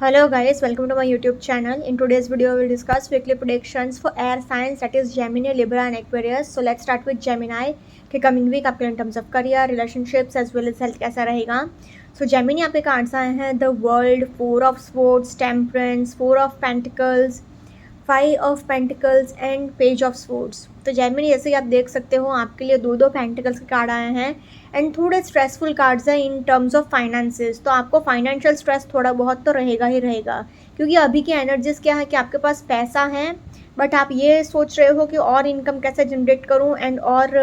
Hello guys, welcome to my YouTube channel. In today's video, we will discuss weekly predictions for air signs, that is Gemini, Libra and Aquarius. So let's start with Gemini कि coming week आपके in terms of career, relationships as well as health कैसा रहेगा. So Gemini आपके cards आए हैं The World, Four of Swords, Temperance, Four of Pentacles, five of pentacles and page of swords. तो Gemini जैसे कि आप देख सकते हो आपके लिए दो पेंटिकल्स के कार्ड आए हैं एंड थोड़े स्ट्रेसफुल कार्ड्स हैं इन टर्म्स ऑफ फाइनेंसेस. तो आपको फाइनेंशियल स्ट्रेस थोड़ा बहुत तो रहेगा ही रहेगा, क्योंकि अभी की एनर्जीज क्या है कि आपके पास पैसा है बट आप ये सोच रहे हो कि और इनकम कैसे जनरेट करूं एंड और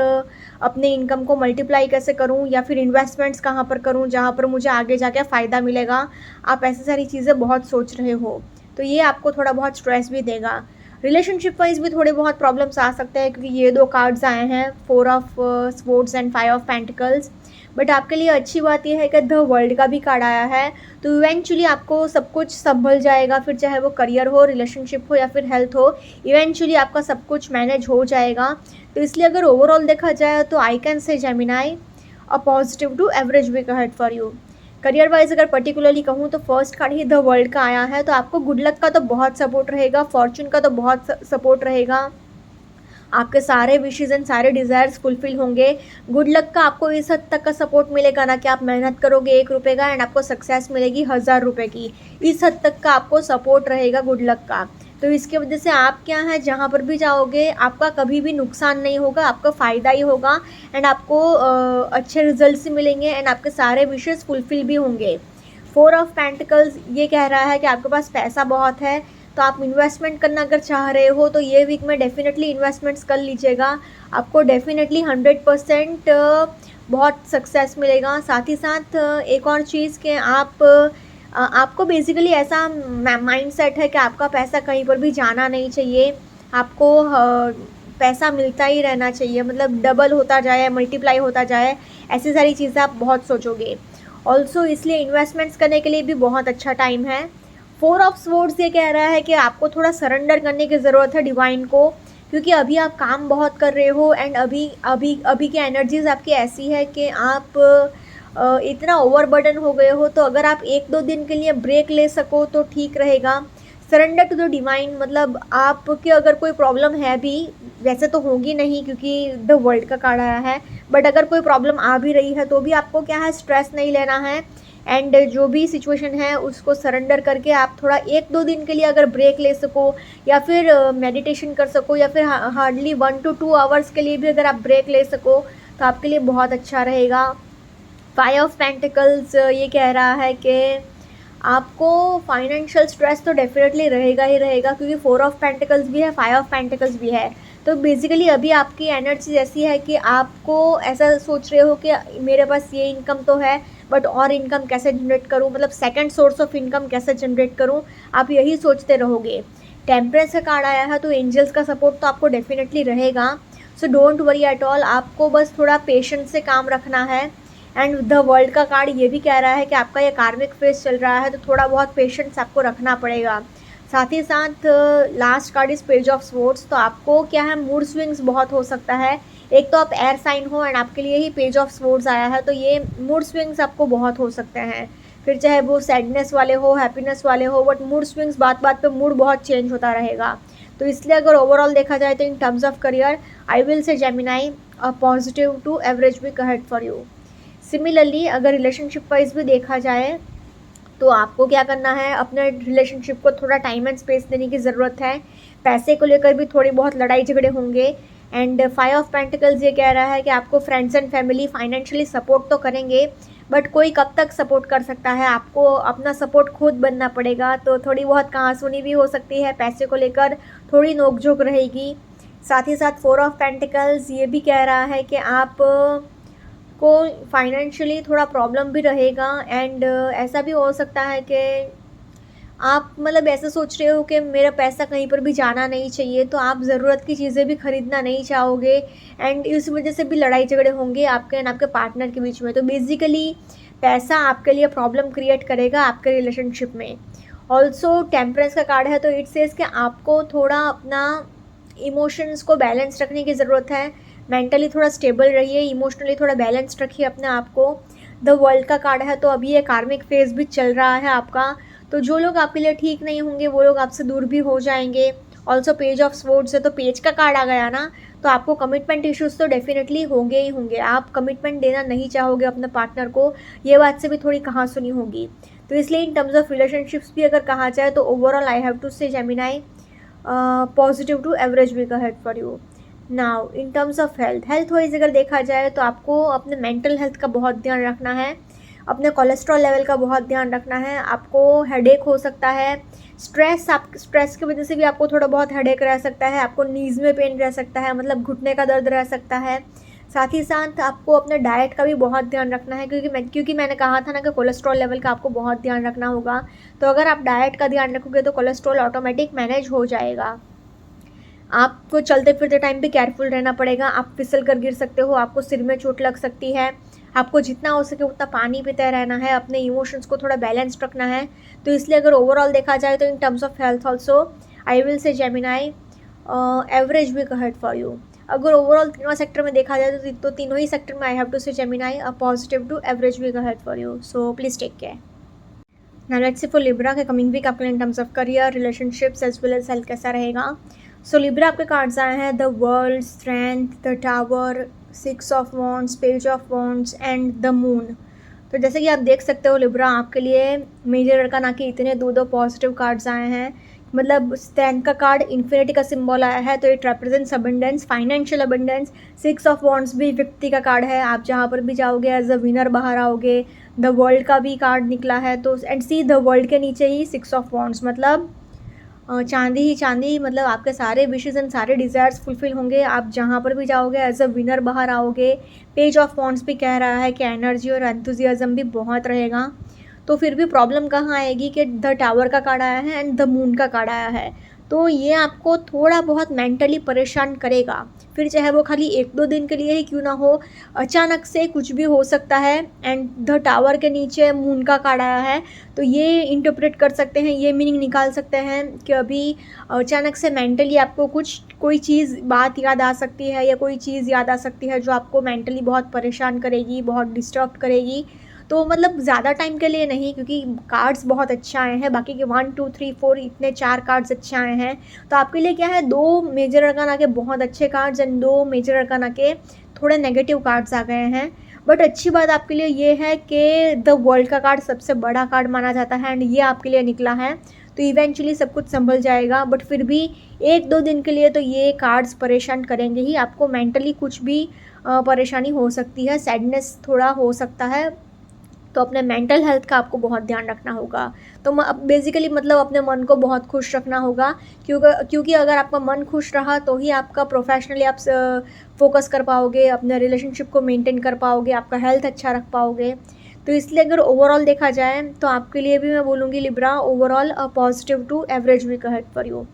अपने इनकम को मल्टीप्लाई कैसे करूं या फिर इन्वेस्टमेंट्स कहाँ पर करूं जहाँ पर मुझे आगे जाके फ़ायदा मिलेगा. आप ऐसी सारी चीज़ें बहुत सोच रहे हो, तो ये आपको थोड़ा बहुत स्ट्रेस भी देगा. रिलेशनशिप वाइज भी थोड़े बहुत प्रॉब्लम्स आ सकते हैं, क्योंकि ये दो कार्ड्स आए हैं four of swords and five of pentacles. But आपके लिए अच्छी बात यह है कि द वर्ल्ड का भी कार्ड आया है, तो इवेंचुअली आपको सब कुछ संभल जाएगा. फिर चाहे वो करियर हो, रिलेशनशिप हो या फिर हेल्थ हो, इवेंचुअली आपका सब कुछ मैनेज हो जाएगा. तो इसलिए अगर ओवरऑल देखा जाए तो I can say Gemini a positive to average week ahead for you. Career wise अगर पर्टिकुलरली कहूँ तो फर्स्ट कार्ड ही द वर्ल्ड का आया है, तो आपको गुड लक का तो बहुत सपोर्ट रहेगा, फॉर्चून का तो बहुत सपोर्ट रहेगा. आपके सारे विशेज़ एंड सारे डिज़ायर्स फुलफिल होंगे. गुड लक का आपको इस हद तक का सपोर्ट मिलेगा ना कि आप मेहनत करोगे 1 रुपये का एंड आपको सक्सेस मिलेगी 1000 रुपये की. इस हद तक का आपको सपोर्ट रहेगा गुड लक का. तो इसकी वजह से आप क्या है, जहाँ पर भी जाओगे आपका कभी भी नुकसान नहीं होगा, आपका फ़ायदा ही होगा एंड आपको अच्छे रिजल्ट्स ही मिलेंगे एंड आपके सारे विशेज़ फुलफिल भी होंगे. फोर ऑफ पेंटिकल्स ये कह रहा है कि आपके पास पैसा बहुत है, तो आप इन्वेस्टमेंट करना अगर चाह रहे हो तो ये वीक में डेफिनेटली इन्वेस्टमेंट्स कर लीजिएगा. आपको डेफिनेटली 100% बहुत सक्सेस मिलेगा. साथ ही साथ एक और चीज़ कि आपको बेसिकली ऐसा माइंड सेट है कि आपका पैसा कहीं पर भी जाना नहीं चाहिए. आपको पैसा मिलता ही रहना चाहिए, मतलब डबल होता जाए, मल्टीप्लाई होता जाए, ऐसी सारी चीज़ें आप बहुत सोचोगे. ऑल्सो इसलिए इन्वेस्टमेंट्स करने के लिए भी बहुत अच्छा टाइम है. फोर ऑफ स्वॉर्ड्स ये कह रहा है कि आपको थोड़ा सरेंडर करने की ज़रूरत है डिवाइन को, क्योंकि अभी आप काम बहुत कर रहे हो एंड अभी की एनर्जीज आपकी ऐसी है कि आप इतना ओवरबर्डन हो गए हो. तो अगर आप 1-2 दिन के लिए ब्रेक ले सको तो ठीक रहेगा. सरेंडर टू द डिवाइन, मतलब आपके अगर कोई प्रॉब्लम है भी, वैसे तो होगी नहीं क्योंकि द वर्ल्ड का कार्ड आया है, बट अगर कोई प्रॉब्लम आ भी रही है तो भी आपको क्या है, स्ट्रेस नहीं लेना है एंड जो भी सिचुएशन है उसको सरेंडर करके आप थोड़ा 1-2 दिन के लिए अगर ब्रेक ले सको या फिर मेडिटेशन कर सको या फिर हार्डली 1 to 2 आवर्स के लिए भी अगर आप ब्रेक ले सको तो आपके लिए बहुत अच्छा रहेगा. फाइव ऑफ पेंटिकल्स ये कह रहा है कि आपको फाइनेंशियल स्ट्रेस तो डेफिनेटली रहेगा ही रहेगा, क्योंकि फोर ऑफ पेंटिकल्स भी है, फाइव ऑफ पेंटिकल्स भी है. तो बेसिकली अभी आपकी एनर्जी ऐसी है कि आपको ऐसा सोच रहे हो कि मेरे पास ये इनकम तो है बट और इनकम कैसे जनरेट करूं, मतलब सेकंड सोर्स ऑफ इनकम कैसे जनरेट करूं, आप यही सोचते रहोगे. टेम्परेंस का कार्ड आया है, तो एंजल्स का सपोर्ट तो आपको डेफिनेटली रहेगा. So don't worry at all, आपको बस थोड़ा पेशेंस से काम रखना है. एंड द वर्ल्ड का कार्ड ये भी कह रहा है कि आपका ये कार्मिक फेज चल रहा है, तो थोड़ा बहुत पेशेंस आपको रखना पड़ेगा. साथ ही साथ last card is page of swords, तो आपको क्या है, मूड स्विंग्स बहुत हो सकता है. एक तो आप एयर साइन हो एंड आपके लिए ही पेज ऑफ स्वॉर्ड्स आया है, तो ये मूड स्विंग्स आपको बहुत हो सकते हैं. फिर चाहे वो सैडनेस वाले हो, हैप्पीनेस वाले हो, बट मूड स्विंग्स बात बात पे मूड बहुत चेंज होता रहेगा. तो इसलिए अगर ओवरऑल देखा जाए तो in terms of career I will say Gemini a positive to average week ahead for you. Similarly अगर रिलेशनशिप वाइज भी देखा जाए तो आपको क्या करना है, अपने रिलेशनशिप को थोड़ा टाइम एंड स्पेस देने की ज़रूरत है. पैसे को लेकर भी थोड़ी बहुत लड़ाई झगड़े होंगे. एंड फाइव ऑफ पेंटिकल्स ये कह रहा है कि आपको friends and family financially support तो करेंगे, बट कोई कब तक सपोर्ट कर सकता है, आपको अपना सपोर्ट खुद बनना पड़ेगा. तो थोड़ी बहुत कहासुनी भी हो सकती है, पैसे को लेकर थोड़ी नोकझोंक रहेगी. साथ ही साथ फोर ऑफ पेंटिकल्स ये भी कह रहा है कि आप को फाइनेंशियली थोड़ा प्रॉब्लम भी रहेगा एंड ऐसा भी हो सकता है कि आप मतलब ऐसा सोच रहे हो कि मेरा पैसा कहीं पर भी जाना नहीं चाहिए, तो आप ज़रूरत की चीज़ें भी ख़रीदना नहीं चाहोगे एंड इस वजह से भी लड़ाई झगड़े होंगे आपके एंड आपके पार्टनर के बीच में. तो बेसिकली पैसा आपके लिए प्रॉब्लम क्रिएट करेगा आपके रिलेशनशिप में. ऑल्सो टेम्परेंस का कार्ड है, तो इट सेज कि आपको थोड़ा अपना इमोशंस को बैलेंस रखने की ज़रूरत है. मेंटली थोड़ा स्टेबल रहिए, इमोशनली थोड़ा बैलेंस रखिए अपने आप को. द वर्ल्ड का कार्ड है, तो अभी ये कार्मिक फेज भी चल रहा है आपका, तो जो लोग आपके लिए ठीक नहीं होंगे वो लोग आपसे दूर भी हो जाएंगे। ऑल्सो पेज ऑफ स्वॉर्ड्स है, तो पेज का कार्ड आ गया ना, तो आपको कमिटमेंट इश्यूज तो डेफिनेटली होंगे ही होंगे। आप कमिटमेंट देना नहीं चाहोगे अपने पार्टनर को, ये बात से भी थोड़ी कहाँ सुनी होगी। तो इसलिए इन टर्म्स ऑफ रिलेशनशिप्स भी अगर कहा जाए तो overall I have to say Gemini positive to average week ahead for you. Now in terms of health wise अगर देखा जाए तो आपको अपने मेंटल हेल्थ का बहुत ध्यान रखना है, अपने कोलेस्ट्रॉल लेवल का बहुत ध्यान रखना है। आपको हेडेक हो सकता है, स्ट्रेस की वजह से भी आपको थोड़ा बहुत हेडेक रह सकता है, आपको नीज़ में पेन रह सकता है, मतलब घुटने का दर्द रह सकता है। साथ ही साथ आपको अपने डाइट का भी बहुत ध्यान रखना है, क्योंकि मैंने कहा था ना कि कोलेस्ट्रॉल लेवल का आपको बहुत ध्यान रखना होगा। तो अगर आप डाइट का ध्यान रखोगे तो कोलेस्ट्रॉल ऑटोमेटिक मैनेज हो जाएगा। आपको चलते फिरते टाइम पे केयरफुल रहना पड़ेगा, आप फिसल कर गिर सकते हो, आपको सिर में चोट लग सकती है। आपको जितना हो सके उतना पानी पीते रहना है, अपने इमोशंस को थोड़ा बैलेंस्ड रखना है। तो इसलिए अगर ओवरऑल देखा जाए तो in terms of health also I will say Gemini average week ahead for you. अगर ओवरऑल तीनों सेक्टर में देखा जाए तो तीनों ही सेक्टर में I have to say Gemini a positive to average week ahead for you, so please take care. Now let's see for Libra के कमिंग वीक आपके in terms of career, relationships as well as health कैसा रहेगा। So Libra आपके cards आए हैं the world, strength, the tower, 6 of wands, page of wands and the moon. तो जैसे कि आप देख सकते हो लिब्रा, आपके लिए मेजर अरकाना के इतने दो पॉजिटिव कार्ड्स आए हैं। मतलब स्ट्रेंथ का कार्ड इन्फिनिटी का सिंबल आया है, तो it represents abundance, financial abundance. 6 of wands भी व्यक्ति का कार्ड है, आप जहाँ पर भी जाओगे एज अ विनर बाहर आओगे। द वर्ल्ड का भी कार्ड निकला है, तो एंड सी द वर्ल्ड के नीचे ही 6 ऑफ वॉन्ड्स, मतलब चांदी ही चांदी, मतलब आपके सारे विशेस एंड सारे डिज़ायर्स फुलफिल होंगे, आप जहाँ पर भी जाओगे एज अ विनर बाहर आओगे। पेज ऑफ वॉन्ड्स भी कह रहा है कि एनर्जी और एंथुजियाज्म भी बहुत रहेगा। तो फिर भी प्रॉब्लम कहाँ आएगी कि द टावर का कार्ड आया है एंड द मून का कार्ड आया है, तो ये आपको थोड़ा बहुत मेंटली परेशान करेगा। फिर चाहे वो खाली 1-2 दिन के लिए ही क्यों ना हो, अचानक से कुछ भी हो सकता है। एंड द टावर के नीचे मून का कार्ड आया है, तो ये इंटरप्रेट कर सकते हैं, ये मीनिंग निकाल सकते हैं कि अभी अचानक से मेंटली आपको कोई चीज़ बात याद आ सकती है, या कोई चीज़ याद आ सकती है जो आपको मेंटली बहुत परेशान करेगी, बहुत डिस्टर्ब करेगी। तो मतलब ज़्यादा टाइम के लिए नहीं, क्योंकि कार्ड्स बहुत अच्छे आए हैं, बाकी के 1 2 3 4 इतने 4 कार्ड्स अच्छे आए हैं। तो आपके लिए क्या है, 2 मेजर अरकाना के बहुत अच्छे कार्ड्स एंड 2 मेजर अरकाना के थोड़े नेगेटिव कार्ड्स आ गए हैं। बट अच्छी बात आपके लिए ये है कि द वर्ल्ड का कार्ड सबसे बड़ा कार्ड माना जाता है एंड ये आपके लिए निकला है, तो इवेंचुअली सब कुछ संभल जाएगा। बट फिर भी 1-2 दिन के लिए तो ये कार्ड्स परेशान करेंगे ही, आपको मेंटली कुछ भी परेशानी हो सकती है, सैडनेस थोड़ा हो सकता है। तो अपने मेंटल हेल्थ का आपको बहुत ध्यान रखना होगा। तो बेसिकली मतलब अपने मन को बहुत खुश रखना होगा, क्योंकि अगर आपका मन खुश रहा तो ही आपका प्रोफेशनली आप फोकस कर पाओगे, अपने रिलेशनशिप को मेंटेन कर पाओगे, आपका हेल्थ अच्छा रख पाओगे। तो इसलिए अगर ओवरऑल देखा जाए तो आपके लिए भी मैं बोलूँगी Libra, overall a positive to average week ahead for you.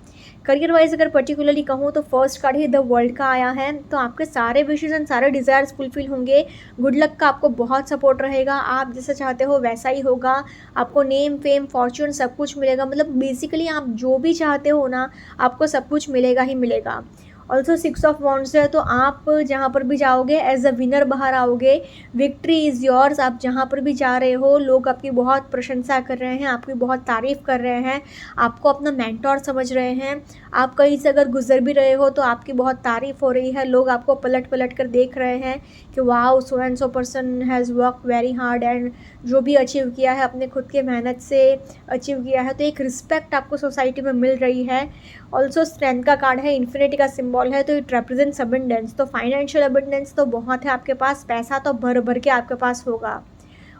Career wise अगर पर्टिकुलरली कहूँ तो फर्स्ट कार्ड ही द वर्ल्ड का आया है, तो आपके सारे विशेज एंड सारे डिज़ायर्स फुलफिल होंगे। गुड लक का आपको बहुत सपोर्ट रहेगा, आप जैसा चाहते हो वैसा ही होगा। आपको नेम फेम फॉर्च्यून सब कुछ मिलेगा, मतलब बेसिकली आप जो भी चाहते हो ना, आपको सब कुछ मिलेगा ही मिलेगा। ऑल्सो 6 ऑफ वॉन्ड्स है, तो आप जहाँ पर भी जाओगे एज अ विनर बाहर आओगे। विक्ट्री इज़ योर्स, आप जहाँ पर भी जा रहे हो लोग आपकी बहुत प्रशंसा कर रहे हैं, आपकी बहुत तारीफ़ कर रहे हैं, आपको अपना मेंटोर समझ रहे हैं। आप कहीं से अगर गुजर भी रहे हो तो आपकी बहुत तारीफ़ हो रही है, लोग आपको पलट पलट कर देख रहे हैं कि wow so and so person has work very hard and जो भी अचीव किया है अपने खुद के मेहनत से अचीव किया है, तो एक रिस्पेक्ट आपको सोसाइटी में मिल रही है। ऑल्सो स्ट्रेंथ का कार्ड है, इन्फिनिटी का सिंबल है, तो इट रिप्रेजेंट्स अबंडेंस, तो फाइनेंशियल अबंडेंस तो बहुत है आपके पास, पैसा तो भर भर के आपके पास होगा।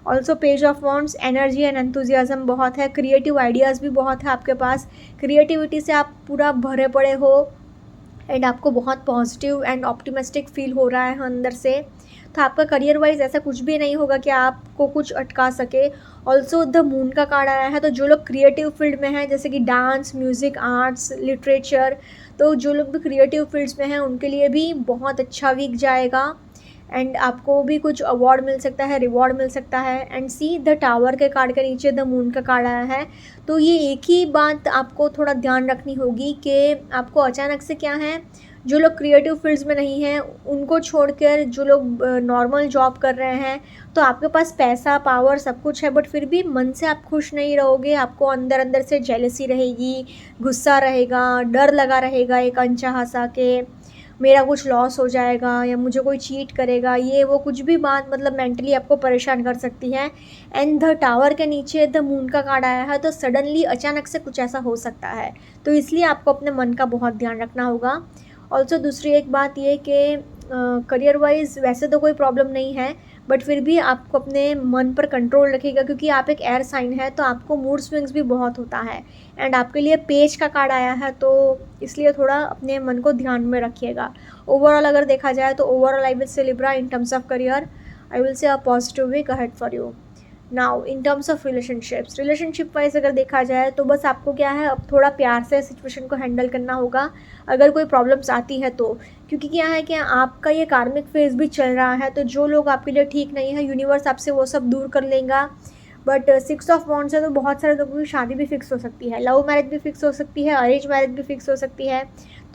Also page of wands, energy and enthusiasm बहुत है, क्रिएटिव आइडियाज़ भी बहुत है आपके पास, क्रिएटिविटी से आप पूरा भरे पड़े हो एंड आपको बहुत पॉजिटिव एंड ऑप्टिमिस्टिक फील हो रहा है अंदर से। तो आपका करियर वाइज ऐसा कुछ भी नहीं होगा कि आपको कुछ अटका सके। ऑल्सो द मून का कार्ड आया है, तो जो लोग क्रिएटिव फील्ड में हैं जैसे कि डांस, म्यूज़िक, आर्ट्स, लिटरेचर, तो जो लोग भी क्रिएटिव फील्ड्स में हैं उनके लिए भी बहुत अच्छा वीक जाएगा एंड आपको भी कुछ अवार्ड मिल सकता है, रिवॉर्ड मिल सकता है। एंड सी द टावर के कार्ड के नीचे द मून का कार्ड आया है, तो ये एक ही बात आपको थोड़ा ध्यान रखनी होगी कि आपको अचानक से क्या है, जो लोग क्रिएटिव फील्ड्स में नहीं हैं उनको छोड़कर जो लोग नॉर्मल जॉब कर रहे हैं, तो आपके पास पैसा, पावर सब कुछ है, बट फिर भी मन से आप खुश नहीं रहोगे। आपको अंदर अंदर से जेलसी रहेगी, गुस्सा रहेगा, डर लगा रहेगा एक अनचाहा सा कि मेरा कुछ लॉस हो जाएगा या मुझे कोई चीट करेगा, ये वो कुछ भी बात मतलब मेंटली आपको परेशान कर सकती है। एंड द टावर के नीचे द मून का कार्ड आया है, तो सडनली अचानक से कुछ ऐसा हो सकता है, तो इसलिए आपको अपने मन का बहुत ध्यान रखना होगा। ऑल्सो दूसरी एक बात ये कि करियर वाइज वैसे तो कोई प्रॉब्लम नहीं है, बट फिर भी आपको अपने मन पर कंट्रोल रखिएगा, क्योंकि आप एक एयर साइन है, तो आपको मूड स्विंग्स भी बहुत होता है। एंड आपके लिए पेज का कार्ड आया है, तो इसलिए थोड़ा अपने मन को ध्यान में रखिएगा। ओवरऑल अगर देखा जाए तो overall I will say Libra in terms of career I will say a positive week ahead for you. Now in terms of relationship wise अगर देखा जाए तो बस आपको क्या है, अब थोड़ा प्यार से सिचुएशन को हैंडल करना होगा अगर कोई प्रॉब्लम्स आती है तो, क्योंकि क्या है कि आपका ये कार्मिक फेज भी चल रहा है, तो जो लोग आपके लिए ठीक नहीं है यूनिवर्स आपसे वो सब दूर कर लेगा। बट 6 ऑफ वॉन्ड्स है, तो बहुत सारे लोगों की शादी भी फिक्स हो सकती है, लव मैरिज भी फिक्स हो सकती है, अरेंज मैरिज भी फिक्स हो सकती है,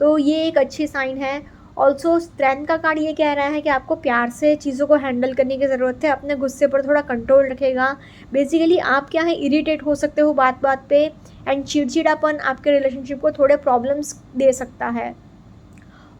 तो ये एक अच्छी साइन है। ऑल्सो स्ट्रेंथ का कार्ड ये कह रहा है कि आपको प्यार से चीज़ों को हैंडल करने की ज़रूरत है, अपने गुस्से पर थोड़ा कंट्रोल रखेगा। बेसिकली आप क्या है, इरिटेट हो सकते हो बात बात पे, एंड चिड़चिड़ापन आपके रिलेशनशिप को थोड़े प्रॉब्लम्स दे सकता है।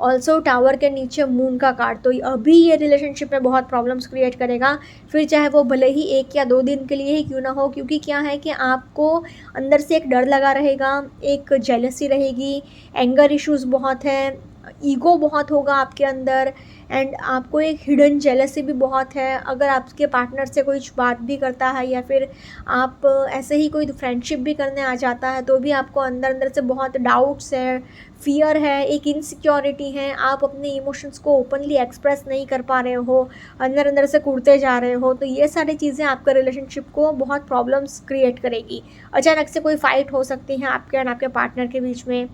ऑल्सो टावर के नीचे मून का कार्ड, तो अभी ये रिलेशनशिप में बहुत प्रॉब्लम्स क्रिएट करेगा, फिर चाहे वो भले ही 1 या 2 दिन के लिए ही क्यों ना हो, क्योंकि क्या है कि आपको अंदर से एक डर लगा रहेगा, एक जेलसी रहेगी, एंगर इश्यूज़ बहुत हैं, ईगो बहुत होगा आपके अंदर, एंड आपको एक हिडन जेलसी भी बहुत है। अगर आपके पार्टनर से कोई बात भी करता है या फिर आप ऐसे ही कोई फ्रेंडशिप भी करने आ जाता है, तो भी आपको अंदर अंदर से बहुत डाउट्स है, फियर है, एक इनसिक्योरिटी है, आप अपने इमोशंस को ओपनली एक्सप्रेस नहीं कर पा रहे हो, अंदर अंदर से कूदते जा रहे हो, तो ये सारी चीज़ें आपके रिलेशनशिप को बहुत प्रॉब्लम्स क्रिएट करेगी। अचानक से कोई फाइट हो सकती है आपके एंड आपके पार्टनर के बीच में,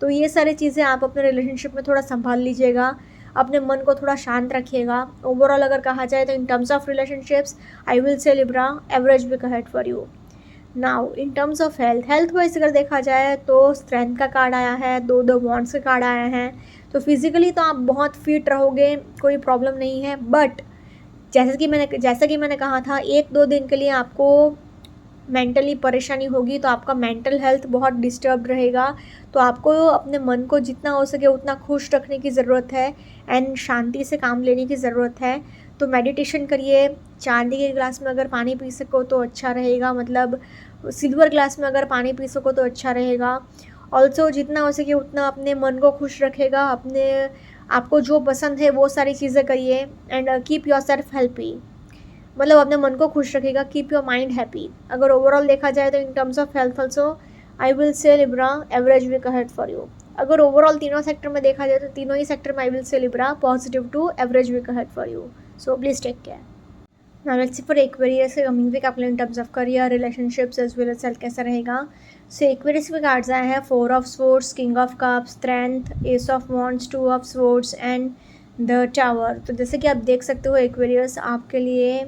तो ये सारी चीज़ें आप अपने रिलेशनशिप में थोड़ा संभाल लीजिएगा, अपने मन को थोड़ा शांत रखिएगा। ओवरऑल अगर कहा जाए तो in terms of relationships I will say Libra average week ahead for you. Now in terms of health wise अगर देखा जाए तो स्ट्रेंथ का कार्ड आया है, 2 वॉन्ड्स के कार्ड आए हैं, तो फिजिकली तो आप बहुत फिट रहोगे, कोई प्रॉब्लम नहीं है, बट जैसा कि मैंने कहा था 1-2 दिन के लिए आपको मेंटली परेशानी होगी, तो आपका मेंटल हेल्थ बहुत डिस्टर्ब रहेगा, तो आपको अपने मन को जितना हो सके उतना खुश रखने की ज़रूरत है एंड शांति से काम लेने की ज़रूरत है। तो मेडिटेशन करिए, चांदी के गिलास में अगर पानी पी सको तो अच्छा रहेगा, मतलब सिल्वर ग्लास में अगर पानी पी सको तो अच्छा रहेगा। ऑल्सो जितना हो सके उतना अपने मन को खुश रखेगा, आपको जो पसंद है वो सारी चीज़ें करिए, and keep yourself happy, मतलब अपने मन को खुश रखेगा, कीप योर माइंड हैप्पी। अगर ओवरऑल देखा जाए तो in terms of health also I will say Libra average week ahead for you. अगर ओवरऑल तीनों सेक्टर में देखा जाए तो तीनों ही सेक्टर में I will say Libra positive to average week ahead for you, so please take care. Now let's see for Aquarius के कमिंग वीक आपके in terms of career, relationships as well as health कैसा रहेगा। So Aquarius में cards आए हैं 4 of swords, king of cups, strength, ace of wands, 2 of swords and the tower. तो जैसे कि आप देख सकते हो एक्वेरियस आपके लिए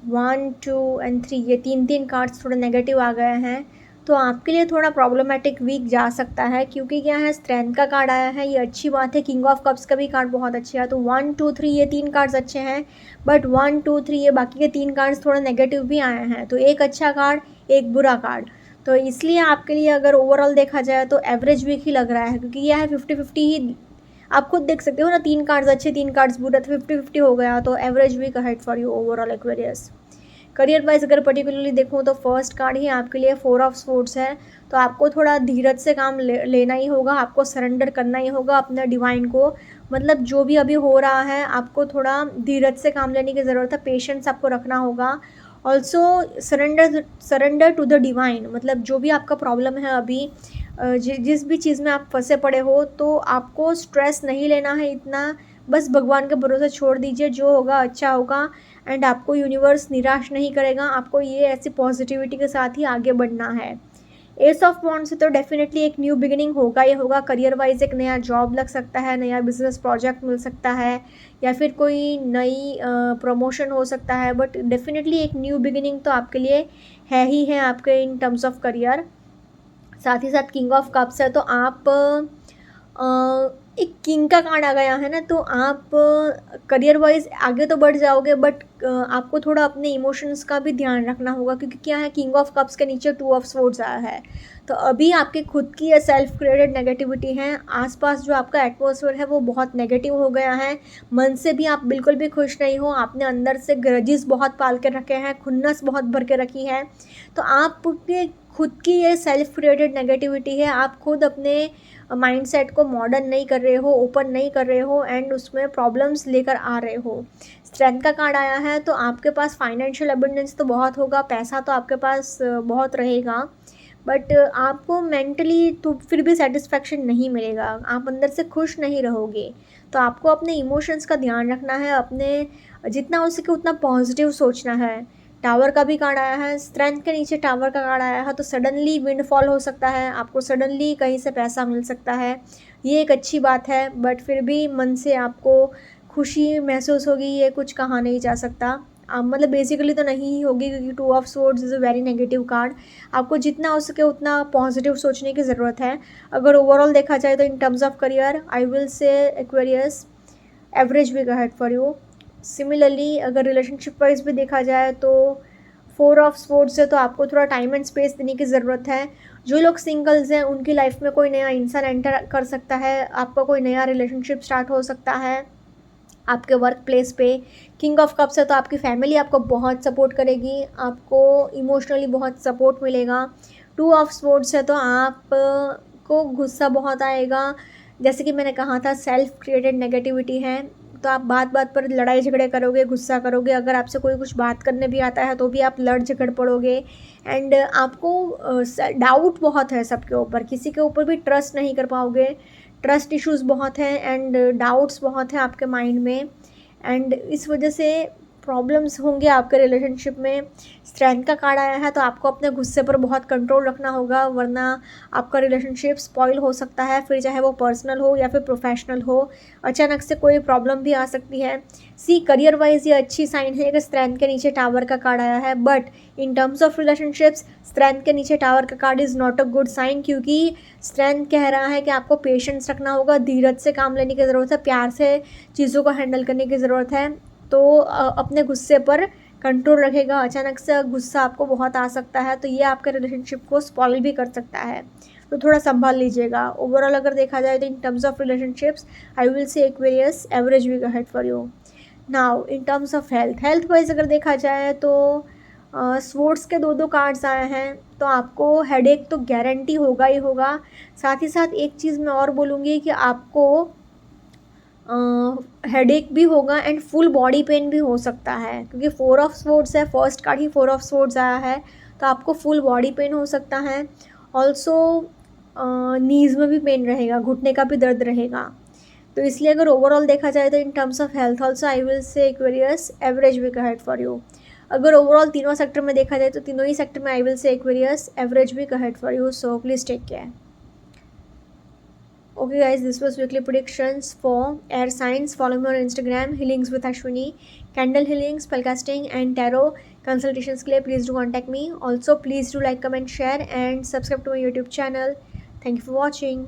1, 2 एंड 3 ये 3 कार्ड्स थोड़े नेगेटिव आ गए हैं, तो आपके लिए थोड़ा प्रॉब्लमेटिक वीक जा सकता है, क्योंकि क्या है स्ट्रेंथ का कार्ड आया है, ये अच्छी बात है, किंग ऑफ कप्स का भी कार्ड बहुत अच्छा है, तो 1, 2, 3 ये 3 कार्ड्स अच्छे हैं, बट 1, 2, 3 ये बाकी के 3 कार्ड्स थोड़े नेगेटिव भी आए हैं, तो एक अच्छा कार्ड एक बुरा कार्ड, तो इसलिए आपके लिए अगर ओवरऑल देखा जाए तो एवरेज वीक ही लग रहा है, क्योंकि यह है 50-50 ही, आप खुद देख सकते हो ना, 3 कार्ड्स अच्छे 3 कार्ड्स बुरे, तो 50-50 हो गया, तो average week ahead for you overall Aquarius. Career wise अगर पर्टिकुलरली देखूँ तो फर्स्ट कार्ड ही आपके लिए 4 ऑफ स्वॉर्ड्स है, तो आपको थोड़ा धीरज से काम लेना ही होगा, आपको सरेंडर करना ही होगा अपने डिवाइन को, मतलब जो भी अभी हो रहा है आपको थोड़ा धीरज से काम लेने की ज़रूरत है, पेशेंस आपको रखना होगा। Also surrender to the divine, मतलब जो भी आपका प्रॉब्लम है अभी, जिस भी चीज़ में आप फंसे पड़े हो, तो आपको स्ट्रेस नहीं लेना है इतना, बस भगवान के भरोसे छोड़ दीजिए, जो होगा अच्छा होगा, एंड आपको यूनिवर्स निराश नहीं करेगा, आपको ये ऐसी पॉजिटिविटी के साथ ही आगे बढ़ना है। एस ऑफ वॉन्ड्स से तो डेफिनेटली एक न्यू बिगिनिंग होगा ही होगा, करियर वाइज एक नया जॉब लग सकता है, नया बिजनेस प्रोजेक्ट मिल सकता है, या फिर कोई नई प्रमोशन हो सकता है, बट डेफिनेटली एक न्यू बिगिनिंग तो आपके लिए है ही है आपके इन टर्म्स ऑफ करियर। साथ ही साथ किंग ऑफ कप्स है, तो आप एक किंग का कार्ड आ गया है ना, तो आप करियर वाइज आगे तो बढ़ जाओगे, बट आपको थोड़ा अपने इमोशंस का भी ध्यान रखना होगा, क्योंकि क्या है, किंग ऑफ कप्स के नीचे टू ऑफ स्वॉर्ड्स आया है। तो अभी आपकी खुद की ये सेल्फ क्रिएटेड नेगेटिविटी है, आसपास जो आपका एटमॉस्फेयर है वो बहुत नेगेटिव हो गया है, मन से भी आप बिल्कुल भी खुश नहीं हो, आपने अंदर से ग्रजेस बहुत पाल के रखे हैं, खुन्नस बहुत भर के रखी है। तो आपके खुद की ये सेल्फ क्रिएटेड नेगेटिविटी है, आप खुद अपने माइंडसेट को मॉडर्न नहीं कर रहे हो, ओपन नहीं कर रहे हो, एंड उसमें प्रॉब्लम्स लेकर आ रहे हो। स्ट्रेंथ का कार्ड आया है, तो आपके पास फाइनेंशियल अबंडेंस तो बहुत होगा, पैसा तो आपके पास बहुत रहेगा, बट आपको मेंटली तो फिर भी सेटिस्फेक्शन नहीं मिलेगा, आप अंदर से खुश नहीं रहोगे। तो आपको अपने इमोशंस का ध्यान रखना है, अपने जितना हो सके उतना पॉजिटिव सोचना है। टावर का भी कार्ड आया है, स्ट्रेंथ के नीचे टावर का कार्ड आया है, तो सडनली विंडफॉल हो सकता है, आपको सडनली कहीं से पैसा मिल सकता है, ये एक अच्छी बात है, बट फिर भी मन से आपको खुशी महसूस होगी, ये कुछ कहा नहीं जा सकता। मतलब बेसिकली तो नहीं ही होगी, क्योंकि two of swords is a very negative card. आपको जितना हो सके उतना पॉजिटिव सोचने की ज़रूरत है। अगर ओवरऑल देखा जाए तो in terms of career I will say Aquarius average week ahead for you. Similarly अगर रिलेशनशिप वाइज भी देखा जाए तो फोर ऑफ स्वॉर्ड्स है, तो आपको थोड़ा टाइम एंड स्पेस देने की ज़रूरत है। जो लोग सिंगल्स हैं उनकी लाइफ में कोई नया इंसान एंटर कर सकता है, आपका कोई नया रिलेशनशिप स्टार्ट हो सकता है आपके वर्क प्लेस पे। किंग ऑफ कप्स है, तो आपकी फैमिली आपको बहुत सपोर्ट करेगी, आपको इमोशनली बहुत सपोर्ट मिलेगा। टू ऑफ स्वॉर्ड्स है, तो आप को गुस्सा बहुत आएगा, जैसे कि मैंने कहा था सेल्फ क्रिएटेड नेगेटिविटी है, तो आप बात बात पर लड़ाई झगड़े करोगे, गुस्सा करोगे, अगर आपसे कोई कुछ बात करने भी आता है तो भी आप लड़ झगड़ पड़ोगे, एंड आपको डाउट बहुत है सबके ऊपर, किसी के ऊपर भी ट्रस्ट नहीं कर पाओगे, ट्रस्ट इश्यूज़ बहुत हैं एंड डाउट्स बहुत हैं आपके माइंड में, एंड इस वजह से प्रॉब्लम्स होंगे आपके रिलेशनशिप में। स्ट्रेंथ का कार्ड आया है, तो आपको अपने गुस्से पर बहुत कंट्रोल रखना होगा, वरना आपका रिलेशनशिप स्पॉइल हो सकता है, फिर चाहे वो पर्सनल हो या फिर प्रोफेशनल हो, अचानक से कोई प्रॉब्लम भी आ सकती है। सी करियर वाइज ये अच्छी साइन है कि स्ट्रेंथ के नीचे टावर का कार्ड आया है, but in terms of relationships strength के नीचे टावर का card is not a good sign, क्योंकि स्ट्रेंथ कह रहा है कि आपको पेशेंस रखना होगा, धीरज से काम लेने की ज़रूरत है, प्यार से चीज़ों को हैंडल करने की ज़रूरत है। तो अपने गुस्से पर कंट्रोल रखेगा, अचानक से गुस्सा आपको बहुत आ सकता है, तो ये आपके रिलेशनशिप को स्पॉइल भी कर सकता है, तो थोड़ा संभाल लीजिएगा। ओवरऑल अगर देखा जाए तो in terms of relationships I will say Aquarius average week ahead for you. Now in terms of health wise अगर देखा जाए तो स्वॉर्ड्स के दो कार्ड्स आए हैं, तो आपको हेडेक तो गारंटी होगा ही होगा। साथ ही साथ एक चीज़ मैं और बोलूँगी कि आपको हेडेक भी होगा एंड फुल बॉडी पेन भी हो सकता है, क्योंकि फोर ऑफ स्वॉर्ड्स है, first card he four of swords आया है, तो आपको फुल बॉडी पेन हो सकता है। ऑल्सो नीज़ में भी पेन रहेगा, घुटने का भी दर्द रहेगा। तो इसलिए अगर ओवरऑल देखा जाए तो in terms of health also I will say Aquarius average week ahead for you. अगर ओवरऑल तीनों सेक्टर में देखा जाए तो तीनों ही सेक्टर में I will say Aquarius average week ahead for you, so please take care. Okay guys, this was weekly predictions for air signs. Follow me on Instagram, healings with Ashwini, candle healing, spellcasting and tarot consultations के लिए please do contact me. Also please do like, comment, share and subscribe to my YouTube channel. Thank you for watching.